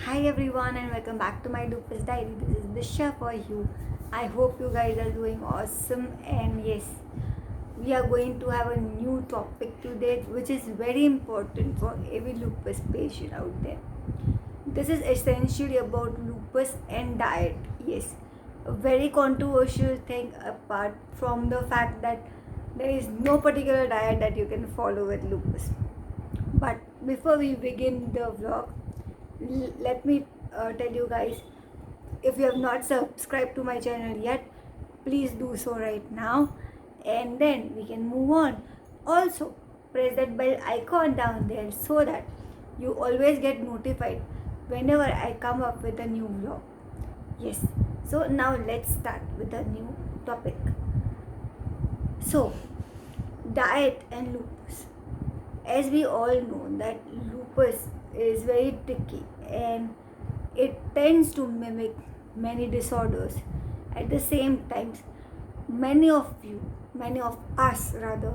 Hi everyone and welcome back to my Lupus Diary. This is Disha for you. I hope you guys are doing awesome, and yes, we are going to have a new topic today which is very important for every lupus patient out there. This is essentially about lupus and diet. Yes, a very controversial thing apart from the fact that there is no particular diet that you can follow with lupus. But before we begin the vlog, let me tell you guys, if you have not subscribed to my channel yet, please do so right now, and then we can move on. Also, press that bell icon down there so that you always get notified whenever I come up with a new vlog. Yes, so now let's start with a new topic. So, diet and lupus. As we all know that lupus is very tricky and it tends to mimic many disorders. At the same time, many of us rather,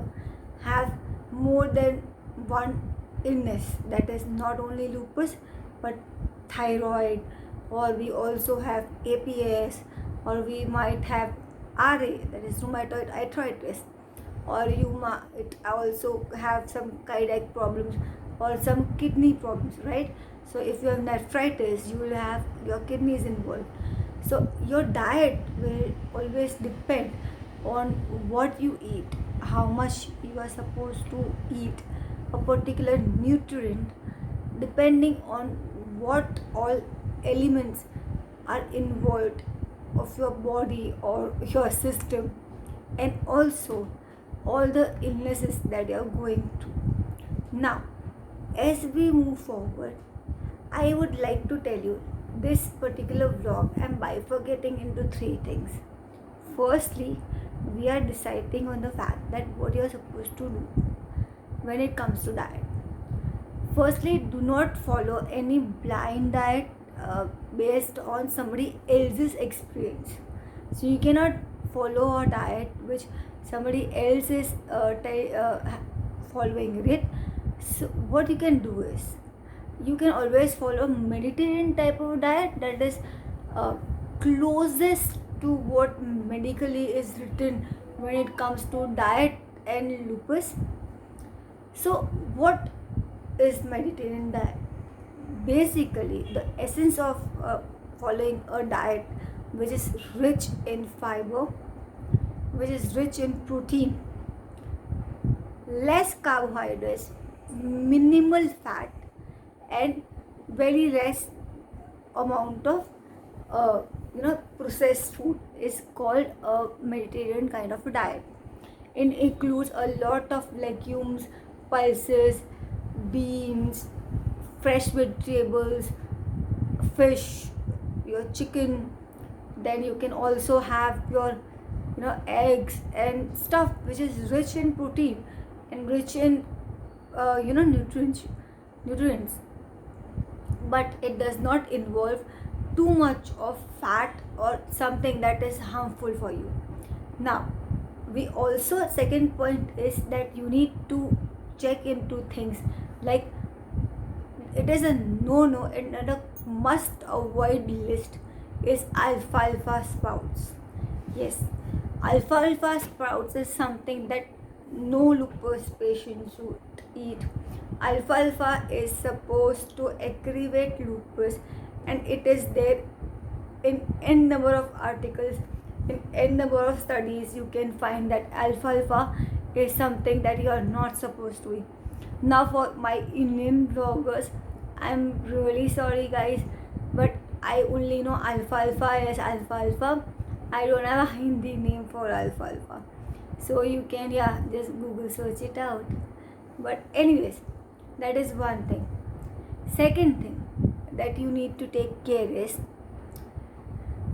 have more than one illness, that is not only lupus but thyroid, or we also have APS, or we might have RA, that is rheumatoid arthritis, or you might also have some cardiac problems or some kidney problems, right? So if you have nephritis, you will have your kidneys involved. So your diet will always depend on what you eat, how much you are supposed to eat a particular nutrient, depending on what all elements are involved of your body or your system, and also all the illnesses that you are going through. Now, as we move forward, I would like to tell you this particular vlog I'm bifurcating into three things. Firstly, we are deciding on the fact that what you're supposed to do when it comes to diet. Firstly, do not follow any blind diet based on somebody else's experience. So you cannot follow a diet which somebody else is following it. So what you can do is, you can always follow Mediterranean type of diet, that is uh, closest to what medically is written when it comes to diet and lupus. So what is Mediterranean diet? Basically, the essence of following a diet which is rich in fiber, which is rich in protein, less carbohydrates, minimal fat, and very less amount of processed food is called a Mediterranean kind of a diet. It includes a lot of legumes, pulses, beans, fresh vegetables, fish, your chicken. Then you can also have your eggs and stuff which is rich in protein and rich in nutrients, but it does not involve too much of fat or something that is harmful for you. Now, we also, second point is that you need to check into things like, it is a no and a must avoid list is alfalfa sprouts. Yes, alfalfa sprouts is something that no lupus patient should eat. Alfalfa is supposed to aggravate lupus, and it is there in n number of articles, in n number of studies. You can find that alfalfa is something that you are not supposed to eat. Now, for my Indian vloggers, I'm really sorry guys, but I only know alfalfa as alfalfa. I don't have a Hindi name for alfalfa. So you can, just Google search it out. But anyways, that is one thing. Second thing that you need to take care is,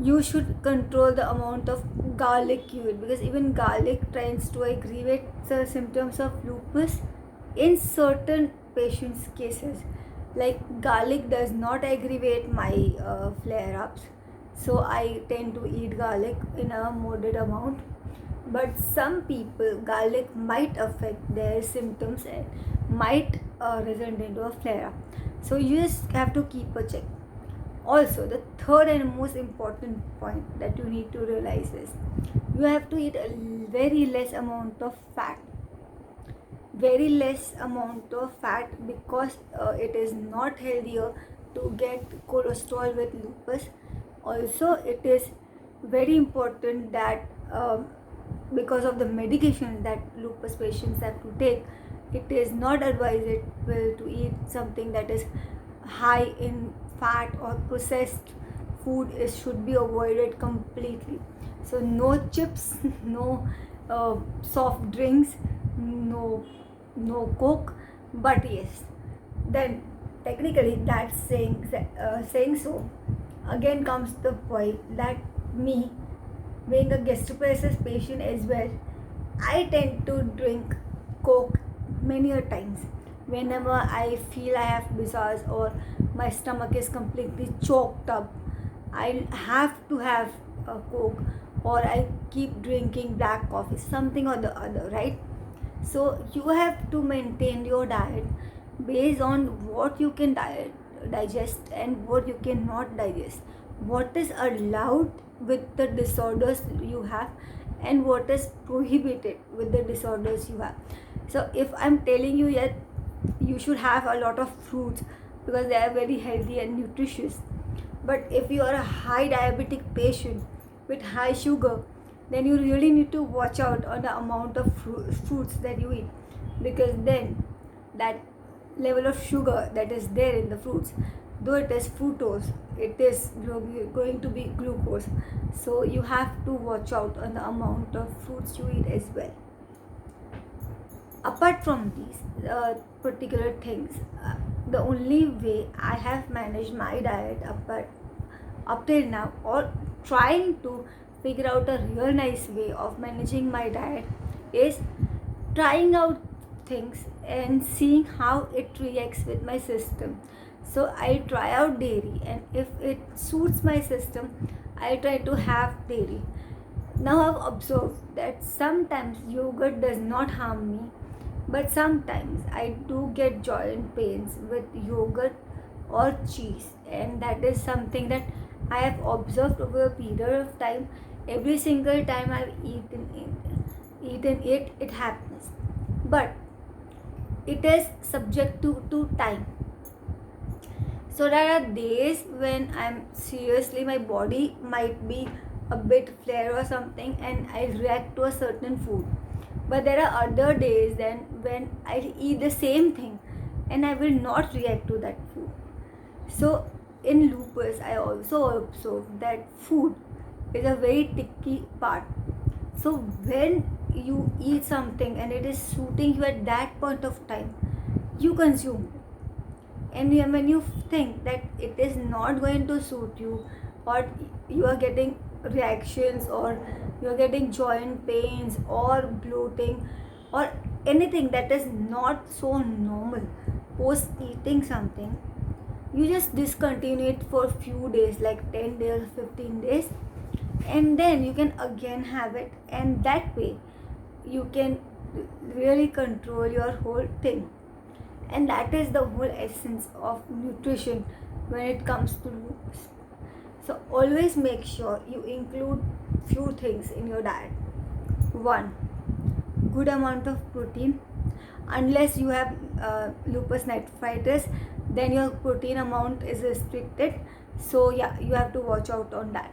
you should control the amount of garlic you eat, because even garlic tends to aggravate the symptoms of lupus in certain patients' cases. Like, garlic does not aggravate my flare-ups, so I tend to eat garlic in a moderate amount. But some people, garlic might affect their symptoms and might result into a flare-up. So you just have to keep a check. Also, the third and most important point that you need to realize is you have to eat a very less amount of fat, very less amount of fat, because it is not healthier to get cholesterol with lupus. Also, it is very important that because of the medication that lupus patients have to take, it is not advisable to eat something that is high in fat or processed food. Should be avoided completely. So no chips, no soft drinks, no coke. But yes, then technically that saying so, again comes the point that me, being a gastroparesis patient as well, I tend to drink coke many a times whenever I feel I have bizarres or my stomach is completely choked up. I have to have a coke, or I keep drinking black coffee, something or the other, right? So you have to maintain your diet based on what you can digest and what you cannot digest, what is allowed with the disorders you have, and what is prohibited with the disorders you have. So if I'm telling you yet you should have a lot of fruits because they are very healthy and nutritious, but if you are a high diabetic patient with high sugar, then you really need to watch out on the amount of fruits that you eat, because then that level of sugar that is there in the fruits, though it is fructose, it is going to be glucose. So you have to watch out on the amount of fruits you eat as well. Apart from these particular things, the only way I have managed my diet up till now, or trying to figure out a real nice way of managing my diet, is trying out things and seeing how it reacts with my system. So I try out dairy, and if it suits my system, I try to have dairy. Now I've observed that sometimes yogurt does not harm me, but sometimes I do get joint pains with yogurt or cheese, and that is something that I have observed over a period of time. Every single time I've eaten it, it happens. But it is subject to time. So there are days when I'm seriously, my body might be a bit flare or something, and I react to a certain food. But there are other days then when I eat the same thing and I will not react to that food. So in lupus, I also observe that food is a very tricky part. So when you eat something and it is suiting you at that point of time, you consume it. And when you think that it is not going to suit you, or you are getting reactions, or you are getting joint pains or bloating, or anything that is not so normal post eating something, you just discontinue it for a few days, like 10 days, 15 days, and then you can again have it, and that way you can really control your whole thing. And that is the whole essence of nutrition when it comes to lupus. So always make sure you include few things in your diet. One, good amount of protein. Unless you have lupus nephritis, then your protein amount is restricted. So yeah, you have to watch out on that.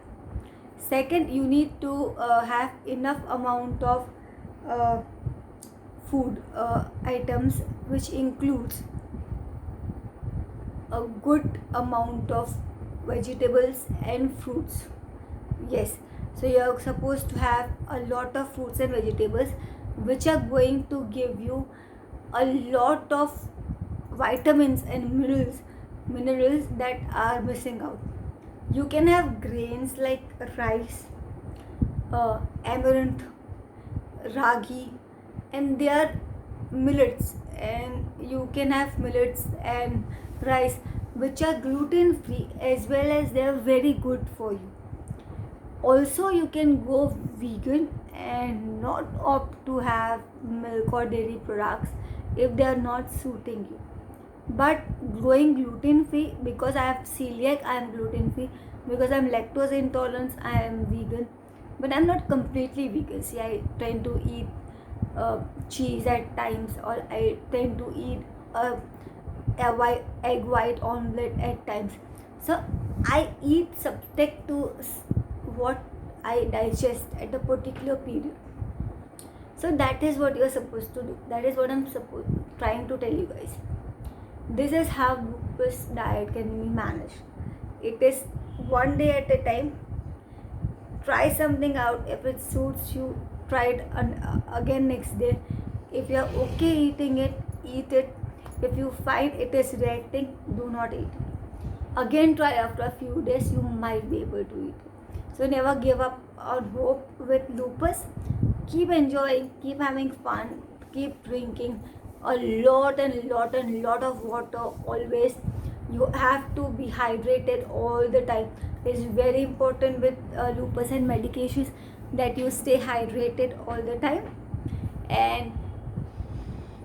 Second, you need to have enough amount of food items, which includes a good amount of vegetables and fruits. Yes, so you are supposed to have a lot of fruits and vegetables, which are going to give you a lot of vitamins and minerals that are missing out. You can have grains like rice, amaranth, ragi, and they are millets, and you can have millets and rice, which are gluten free as well as they are very good for you. Also, you can go vegan and not opt to have milk or dairy products if they are not suiting you. But going gluten free, because I have celiac, I am gluten free. Because I'm lactose intolerant, I am vegan. But I'm not completely vegan. See, I tend to eat cheese at times, or I tend to eat uh, egg white omelette at times. So I eat subject to what I digest at a particular period. So that is what you're supposed to do. That is what I'm trying to tell you guys. This is how lupus diet can be managed. It is one day at a time. Try something out. If it suits you, try it again next day. If you're okay eating it, eat it. If you find it is reacting, do not eat it. Again try after a few days, you might be able to eat it. So never give up on hope with lupus. Keep enjoying, keep having fun, keep drinking a lot and lot of water always. You have to be hydrated all the time. It's very important with lupus and medications that you stay hydrated all the time. And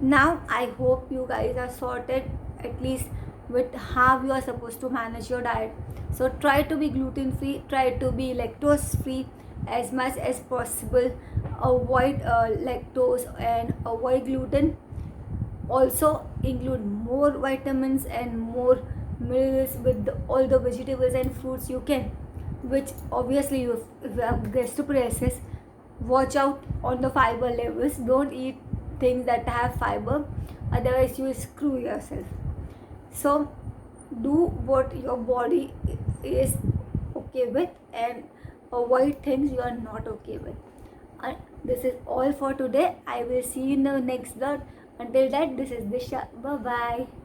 now I hope you guys are sorted at least with how you are supposed to manage your diet. So try to be gluten free, try to be lactose free as much as possible. Avoid lactose and avoid gluten. Also include more vitamins and more minerals with all the vegetables and fruits you can. Which obviously, if you have gastroparesis, watch out on the fiber levels. Don't eat things that have fiber, otherwise you will screw yourself. So do what your body is okay with, and avoid things you are not okay with. And this is all for today. I will see you in the next vlog. Until that, this is Disha. Bye bye.